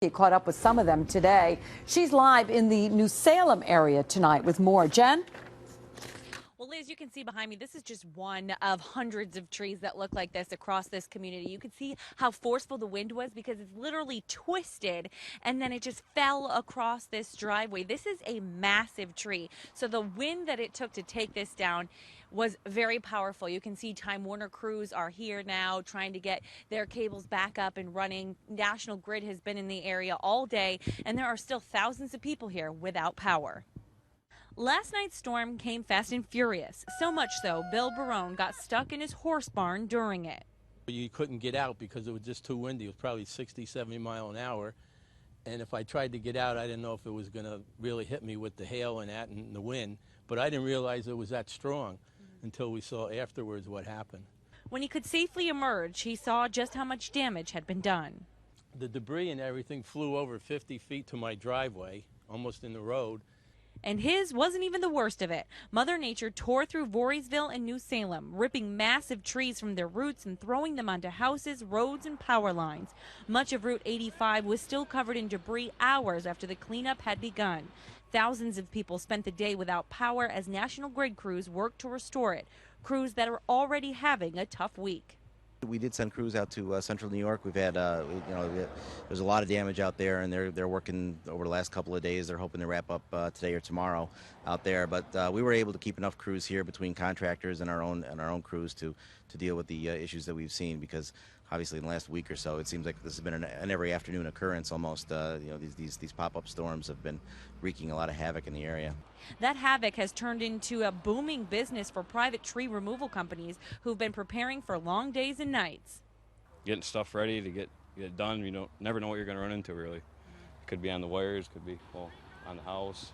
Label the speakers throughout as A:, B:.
A: caught up with some of them today. She's live in the New Salem area tonight with more. Jen?
B: Well, Liz, you can see behind me, this is just one of hundreds of trees that look like this across this community. You can see how forceful the wind was because it's literally twisted and then it just fell across this driveway. This is a massive tree. So the wind that it took to take this down was very powerful. You can see Time Warner crews are here now trying to get their cables back up and running. National Grid has been in the area all day, and there are still thousands of people here without power. Last night's storm came fast and furious, so much so Bill Barone got stuck in his horse barn during it.
C: You couldn't get out because it was just too windy. It was probably 60, 70 miles an hour. And if I tried to get out, I didn't know if it was going to really hit me with the hail and that and the wind. But I didn't realize it was that strong until we saw afterwards what happened.
B: When he could safely emerge, he saw just how much damage had been done.
C: The debris and everything flew over 50 feet to my driveway, almost in the road.
B: And his wasn't even the worst of it. Mother Nature tore through Voorheesville and New Salem, ripping massive trees from their roots and throwing them onto houses, roads, and power lines. Much of Route 85 was still covered in debris hours after the cleanup had begun. Thousands of people spent the day without power as National Grid crews worked to restore it, crews that are already having a tough week.
D: We did send crews out to central New York. We've had, there's a lot of damage out there, and they're working over the last couple of days. They're hoping to wrap up today or tomorrow out there. But we were able to keep enough crews here between contractors and our own crews to deal with the issues that we've seen, because obviously in the last week or so it seems like this has been an every afternoon occurrence almost. These pop-up storms have been wreaking a lot of havoc in the area.
B: That havoc has turned into a booming business for private tree removal companies who've been preparing for long days and nights.
E: Getting stuff ready to get done, you never know what you're going to run into, really. It could be on the wires, could be on the house.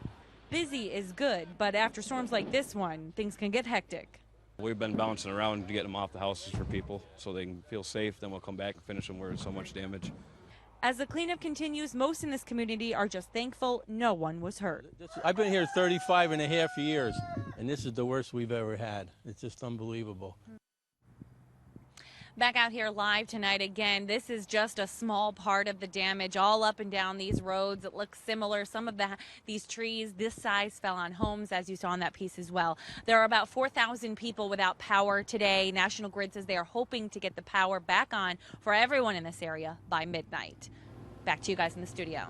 B: Busy is good, but after storms like this one, things can get hectic.
E: We've been bouncing around to get them off the houses for people so they can feel safe. Then we'll come back and finish them where there's so much damage.
B: As the cleanup continues, most in this community are just thankful no one was hurt.
C: I've been here 35 and a half years, and this is the worst we've ever had. It's just unbelievable.
B: Back out here live tonight again. This is just a small part of the damage all up and down these roads. It looks similar. Some of these trees this size fell on homes, as you saw in that piece as well. There are about 4,000 people without power today. National Grid says they are hoping to get the power back on for everyone in this area by midnight. Back to you guys in the studio.